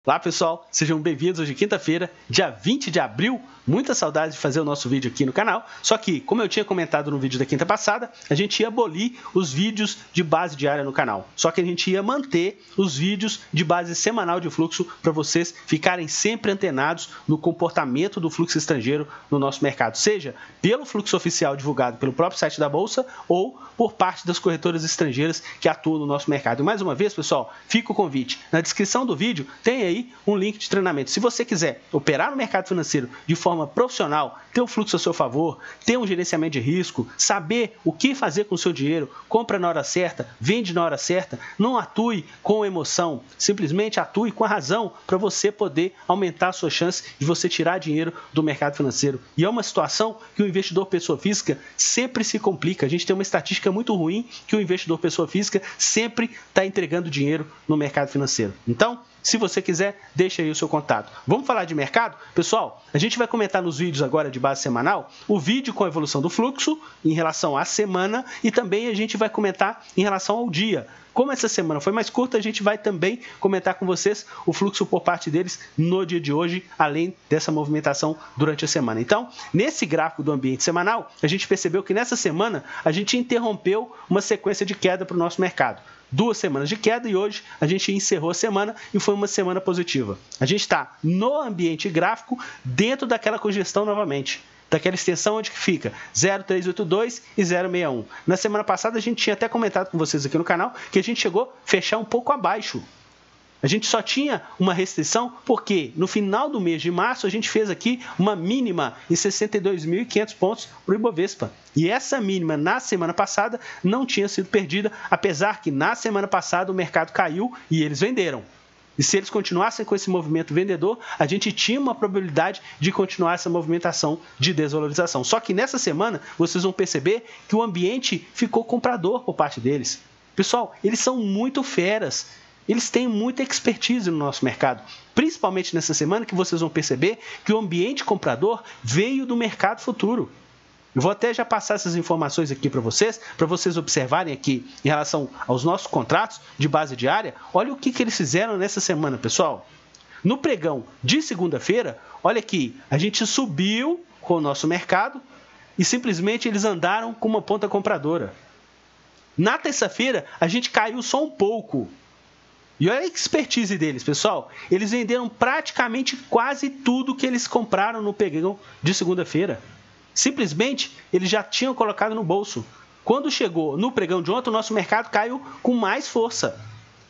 Olá pessoal, sejam bem-vindos hoje quinta-feira, dia 20 de abril. Muita saudade de fazer o nosso vídeo aqui no canal, só que, como eu tinha comentado no vídeo da quinta passada, a gente ia abolir os vídeos de base diária no canal. Só que a gente ia manter os vídeos de base semanal de fluxo para vocês ficarem sempre antenados no comportamento do fluxo estrangeiro no nosso mercado, seja pelo fluxo oficial divulgado pelo próprio site da Bolsa ou por parte das corretoras estrangeiras que atuam no nosso mercado. E mais uma vez, pessoal, fica o convite. Na descrição do vídeo tem aí um link de treinamento. Se você quiser operar no mercado financeiro de forma profissional, ter um fluxo a seu favor, ter um gerenciamento de risco, saber o que fazer com o seu dinheiro, compra na hora certa, vende na hora certa, não atue com emoção, simplesmente atue com a razão para você poder aumentar a sua chance de você tirar dinheiro do mercado financeiro. E é uma situação que o investidor pessoa física sempre se complica. A gente tem uma estatística muito ruim que o investidor pessoa física sempre está entregando dinheiro no mercado financeiro. Então, se você quiser, deixa aí o seu contato. Vamos falar de mercado? Pessoal, a gente vai comentar nos vídeos agora de base semanal o vídeo com a evolução do fluxo em relação à semana e também a gente vai comentar em relação ao dia. Como essa semana foi mais curta, a gente vai também comentar com vocês o fluxo por parte deles no dia de hoje, além dessa movimentação durante a semana. Então, nesse gráfico do ambiente semanal, a gente percebeu que nessa semana a gente interrompeu uma sequência de queda para o nosso mercado. 2 semanas de queda e hoje a gente encerrou a semana e foi uma semana positiva. A gente está no ambiente gráfico dentro daquela congestão novamente, daquela extensão onde fica 0,382 e 0,61. Na semana passada a gente tinha até comentado com vocês aqui no canal que a gente chegou a fechar um pouco abaixo. A gente só tinha uma restrição porque no final do mês de março a gente fez aqui uma mínima em 62.500 pontos para o Ibovespa. E essa mínima na semana passada não tinha sido perdida, apesar que na semana passada o mercado caiu e eles venderam. E se eles continuassem com esse movimento vendedor, a gente tinha uma probabilidade de continuar essa movimentação de desvalorização. Só que nessa semana vocês vão perceber que o ambiente ficou comprador por parte deles. Pessoal, eles são muito feras. Eles têm muita expertise no nosso mercado, principalmente nessa semana que vocês vão perceber que o ambiente comprador veio do mercado futuro. Eu vou até já passar essas informações aqui para vocês observarem aqui em relação aos nossos contratos de base diária. Olha o que eles fizeram nessa semana, pessoal. No pregão de segunda-feira, olha aqui, a gente subiu com o nosso mercado e simplesmente eles andaram com uma ponta compradora. Na terça-feira, a gente caiu só um pouco. E olha a expertise deles, pessoal. Eles venderam praticamente quase tudo que eles compraram no pregão de segunda-feira. Simplesmente, eles já tinham colocado no bolso. Quando chegou no pregão de ontem, o nosso mercado caiu com mais força.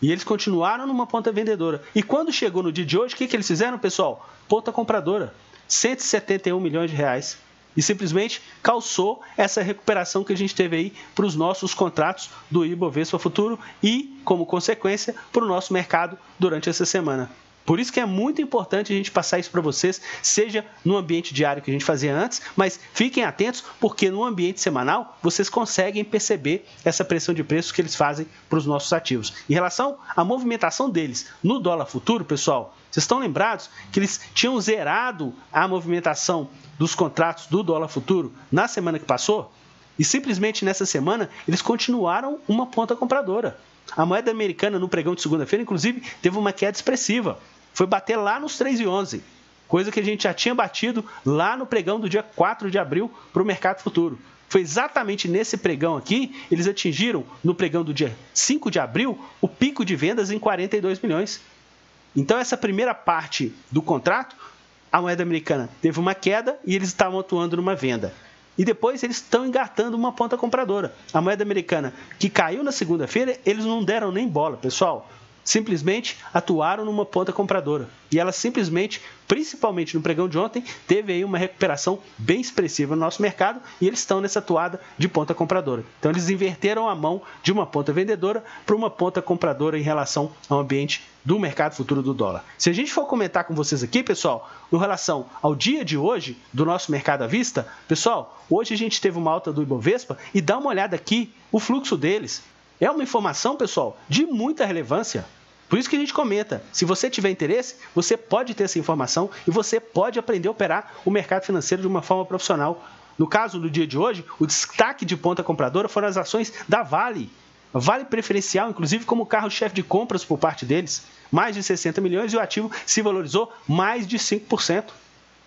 E eles continuaram numa ponta vendedora. E quando chegou no dia de hoje, o que eles fizeram, pessoal? Ponta compradora. 171 milhões de reais. E simplesmente calçou essa recuperação que a gente teve aí para os nossos contratos do Ibovespa Futuro e, como consequência, para o nosso mercado durante essa semana. Por isso que é muito importante a gente passar isso para vocês, seja no ambiente diário que a gente fazia antes, mas fiquem atentos porque no ambiente semanal vocês conseguem perceber essa pressão de preços que eles fazem para os nossos ativos. Em relação à movimentação deles no dólar futuro, pessoal, vocês estão lembrados que eles tinham zerado a movimentação dos contratos do dólar futuro na semana que passou? E simplesmente nessa semana eles continuaram uma ponta compradora. A moeda americana no pregão de segunda-feira, inclusive, teve uma queda expressiva. Foi bater lá nos 3,11, coisa que a gente já tinha batido lá no pregão do dia 4 de abril para o mercado futuro. Foi exatamente nesse pregão aqui, eles atingiram, no pregão do dia 5 de abril, o pico de vendas em 42 milhões. Então, essa primeira parte do contrato, a moeda americana teve uma queda e eles estavam atuando numa venda. E depois eles estão engatando uma ponta compradora. A moeda americana que caiu na segunda-feira, eles não deram nem bola, pessoal. Simplesmente atuaram numa ponta compradora. E ela simplesmente, principalmente no pregão de ontem, teve aí uma recuperação bem expressiva no nosso mercado e eles estão nessa atuada de ponta compradora. Então eles inverteram a mão de uma ponta vendedora para uma ponta compradora em relação ao ambiente do mercado futuro do dólar. Se a gente for comentar com vocês aqui, pessoal, em relação ao dia de hoje do nosso mercado à vista, pessoal, hoje a gente teve uma alta do Ibovespa e dá uma olhada aqui, o fluxo deles. É uma informação, pessoal, de muita relevância. Por isso que a gente comenta, se você tiver interesse, você pode ter essa informação e você pode aprender a operar o mercado financeiro de uma forma profissional. No caso do dia de hoje, o destaque de ponta compradora foram as ações da Vale. Vale preferencial, inclusive como carro-chefe de compras por parte deles. mais de 60 milhões e o ativo se valorizou mais de 5%.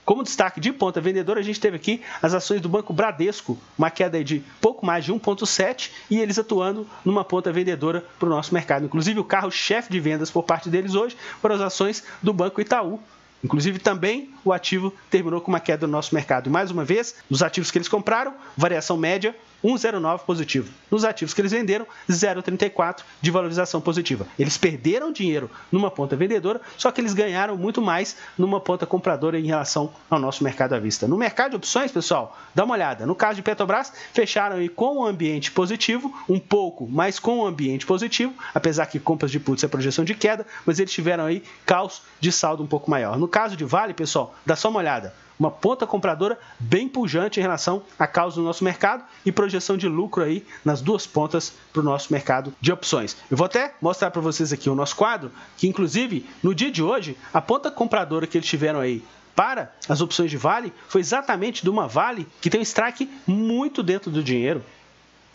Como destaque de ponta vendedora, a gente teve aqui as ações do Banco Bradesco, uma queda de pouco mais de 1,7% e eles atuando numa ponta vendedora para o nosso mercado. Inclusive, o carro-chefe de vendas por parte deles hoje foram as ações do Banco Itaú. Inclusive, também o ativo terminou com uma queda no nosso mercado. E, mais uma vez, nos ativos que eles compraram, variação média 1,09 positivo. Nos ativos que eles venderam, 0,34 de valorização positiva. Eles perderam dinheiro numa ponta vendedora, só que eles ganharam muito mais numa ponta compradora em relação ao nosso mercado à vista. No mercado de opções, pessoal, dá uma olhada. No caso de Petrobras, fecharam aí com um ambiente positivo, um pouco, mas com um ambiente positivo, apesar que compras de puts é projeção de queda, mas eles tiveram aí caos de saldo um pouco maior. No caso de Vale, pessoal, dá só uma olhada. Uma ponta compradora bem pujante em relação à causa do nosso mercado e projeção de lucro aí nas duas pontas para o nosso mercado de opções. Eu vou até mostrar para vocês aqui o nosso quadro, que inclusive no dia de hoje, a ponta compradora que eles tiveram aí para as opções de Vale foi exatamente de uma Vale que tem um strike muito dentro do dinheiro.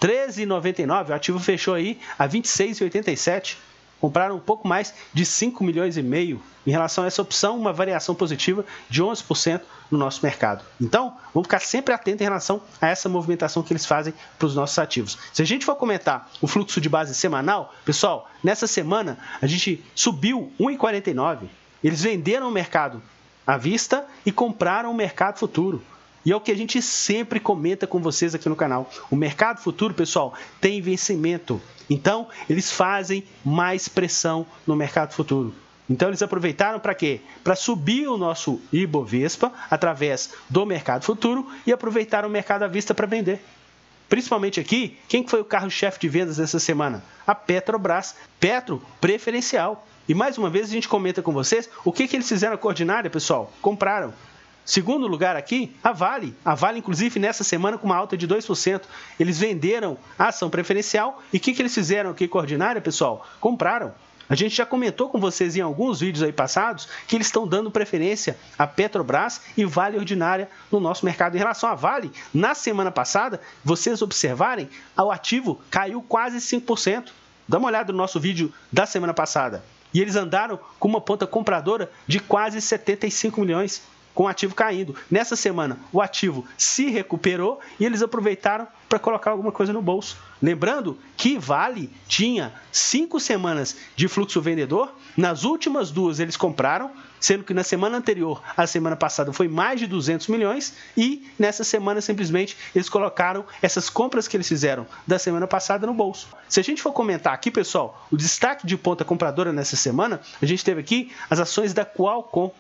13,99, o ativo fechou aí a 26,87. Compraram um pouco mais de 5 milhões e meio. Em relação a essa opção, uma variação positiva de 11% no nosso mercado. Então, vamos ficar sempre atentos em relação a essa movimentação que eles fazem para os nossos ativos. Se a gente for comentar o fluxo de base semanal, pessoal, nessa semana a gente subiu 1,49. Eles venderam o mercado à vista e compraram o mercado futuro. E é o que a gente sempre comenta com vocês aqui no canal. O mercado futuro, pessoal, tem vencimento. Então, eles fazem mais pressão no mercado futuro. Então, eles aproveitaram para quê? Para subir o nosso Ibovespa através do mercado futuro e aproveitaram o mercado à vista para vender. Principalmente aqui, quem foi o carro-chefe de vendas dessa semana? A Petrobras, Petro preferencial. E mais uma vez a gente comenta com vocês o que eles fizeram com a ordinária, pessoal? Compraram. Segundo lugar aqui, a Vale. A Vale, inclusive, nessa semana com uma alta de 2%. Eles venderam a ação preferencial. E o que eles fizeram aqui com a ordinária, pessoal? Compraram. A gente já comentou com vocês em alguns vídeos aí passados que eles estão dando preferência a Petrobras e Vale Ordinária no nosso mercado. Em relação à Vale, na semana passada, vocês observarem, o ativo caiu quase 5%. Dá uma olhada no nosso vídeo da semana passada. E eles andaram com uma ponta compradora de quase 75 milhões. Com o ativo caindo. Nessa semana, o ativo se recuperou e eles aproveitaram para colocar alguma coisa no bolso. Lembrando que Vale tinha 5 semanas de fluxo vendedor, nas últimas 2 eles compraram, sendo que na semana anterior, a semana passada, foi mais de 200 milhões e nessa semana simplesmente eles colocaram essas compras que eles fizeram da semana passada no bolso. Se a gente for comentar aqui, pessoal, o destaque de ponta compradora nessa semana, a gente teve aqui as ações da Qualcomm.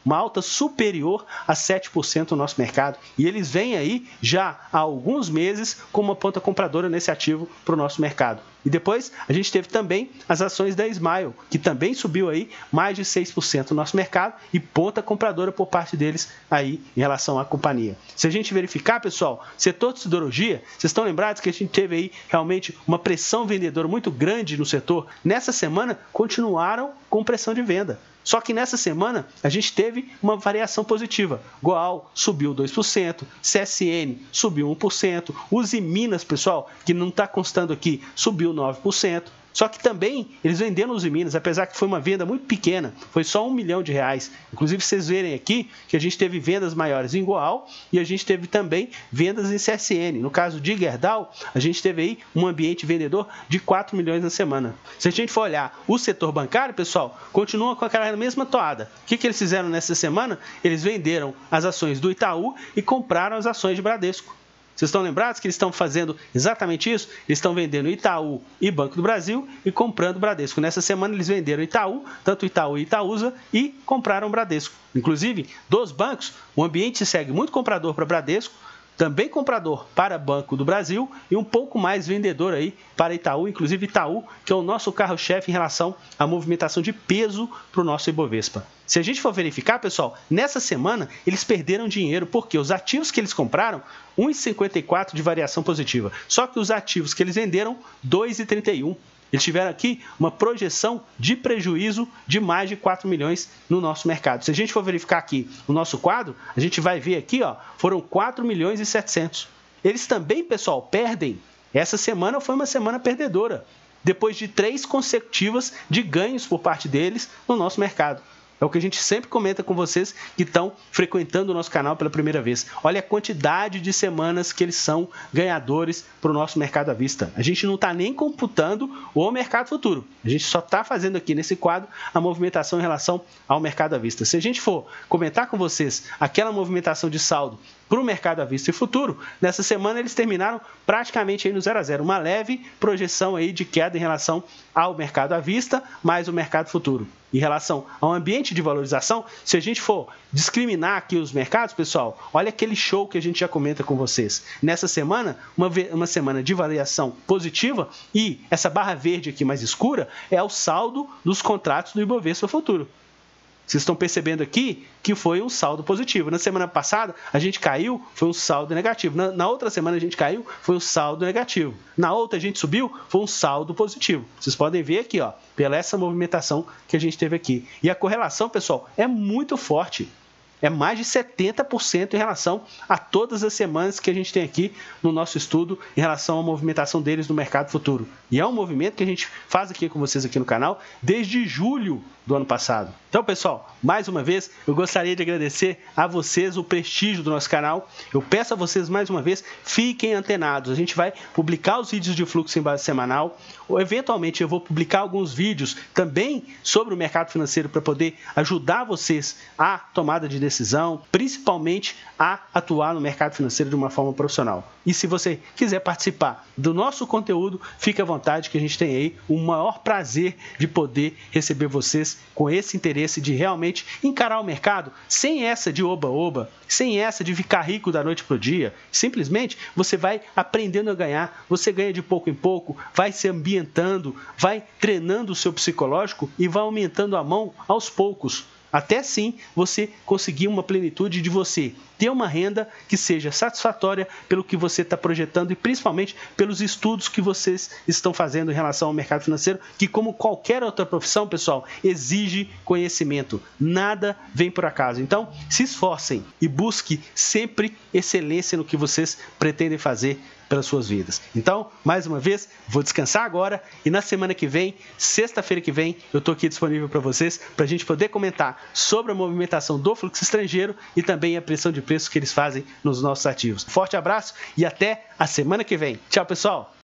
Uma alta superior a 7% no nosso mercado. E eles vêm aí já há alguns meses com uma ponta compradora nesse ativo para o nosso mercado. E depois a gente teve também as ações da Smile, que também subiu aí mais de 6% no nosso mercado e ponta compradora por parte deles aí em relação à companhia. Se a gente verificar, pessoal, setor de siderurgia, vocês estão lembrados que a gente teve aí realmente uma pressão vendedora muito grande no setor? Nessa semana continuaram com pressão de venda. Só que nessa semana a gente teve uma variação positiva. Goal subiu 2%, CSN subiu 1%, Uzi Minas, pessoal, que não está constando aqui, subiu 9%. Só que também eles venderam Uzi Minas, apesar que foi uma venda muito pequena, foi só R$1 milhão. Inclusive, vocês verem aqui que a gente teve vendas maiores em Goal e a gente teve também vendas em CSN. No caso de Gerdau, a gente teve aí um ambiente vendedor de 4 milhões na semana. Se a gente for olhar o setor bancário, pessoal, continua com aquela mesma toada. O que eles fizeram nessa semana? Eles venderam as ações do Itaú e compraram as ações de Bradesco. Vocês estão lembrados que eles estão fazendo exatamente isso? Eles estão vendendo Itaú e Banco do Brasil e comprando Bradesco. Nessa semana eles venderam Itaú, tanto Itaú e Itaúsa, e compraram Bradesco. Inclusive, dos bancos, o ambiente segue muito comprador para Bradesco, também comprador para Banco do Brasil e um pouco mais vendedor aí para Itaú, inclusive Itaú, que é o nosso carro-chefe em relação à movimentação de peso para o nosso Ibovespa. Se a gente for verificar, pessoal, nessa semana eles perderam dinheiro porque os ativos que eles compraram, 1,54 de variação positiva. Só que os ativos que eles venderam, 2,31. Eles tiveram aqui uma projeção de prejuízo de mais de 4 milhões no nosso mercado. Se a gente for verificar aqui o nosso quadro, a gente vai ver aqui, ó, foram 4 milhões e 700. Eles também, pessoal, perdem. Essa semana foi uma semana perdedora. depois de 3 consecutivas de ganhos por parte deles no nosso mercado. É o que a gente sempre comenta com vocês que estão frequentando o nosso canal pela primeira vez. Olha a quantidade de semanas que eles são ganhadores para o nosso mercado à vista. A gente não está nem computando o mercado futuro. A gente só está fazendo aqui nesse quadro a movimentação em relação ao mercado à vista. Se a gente for comentar com vocês aquela movimentação de saldo para o mercado à vista e futuro, nessa semana eles terminaram praticamente aí no 0 a 0. Uma leve projeção aí de queda em relação ao mercado à vista, mais o mercado futuro. Em relação ao ambiente de valorização, se a gente for discriminar aqui os mercados, pessoal, olha aquele show que a gente já comenta com vocês. Nessa semana, uma semana de variação positiva e essa barra verde aqui mais escura é o saldo dos contratos do Ibovespa Futuro. Vocês estão percebendo aqui que foi um saldo positivo. Na semana passada, a gente caiu, foi um saldo negativo. Na outra semana, a gente caiu, foi um saldo negativo. Na outra, a gente subiu, foi um saldo positivo. Vocês podem ver aqui, ó, pela essa movimentação que a gente teve aqui. E a correlação, pessoal, é muito forte. É mais de 70% em relação a todas as semanas que a gente tem aqui no nosso estudo em relação à movimentação deles no mercado futuro. E é um movimento que a gente faz aqui com vocês aqui no canal desde julho do ano passado. Então, pessoal, mais uma vez, eu gostaria de agradecer a vocês o prestígio do nosso canal. Eu peço a vocês, mais uma vez, fiquem antenados. A gente vai publicar os vídeos de fluxo em base semanal. Ou, eventualmente, eu vou publicar alguns vídeos também sobre o mercado financeiro para poder ajudar vocês a tomada de decisão, principalmente a atuar no mercado financeiro de uma forma profissional. E se você quiser participar do nosso conteúdo, fique à vontade que a gente tem aí o maior prazer de poder receber vocês com esse interesse de realmente encarar o mercado sem essa de oba-oba, sem essa de ficar rico da noite para o dia. Simplesmente você vai aprendendo a ganhar, você ganha de pouco em pouco, vai se ambientando, vai treinando o seu psicológico e vai aumentando a mão aos poucos. Até sim você conseguir uma plenitude de você ter uma renda que seja satisfatória pelo que você está projetando e principalmente pelos estudos que vocês estão fazendo em relação ao mercado financeiro, que como qualquer outra profissão, pessoal, exige conhecimento. Nada vem por acaso. Então, se esforcem e busque sempre excelência no que vocês pretendem fazer pelas suas vidas. Então, mais uma vez, vou descansar agora e na semana que vem, sexta-feira que vem, eu estou aqui disponível para vocês, para a gente poder comentar sobre a movimentação do fluxo estrangeiro e também a pressão de preços que eles fazem nos nossos ativos. Forte abraço e até a semana que vem. Tchau, pessoal!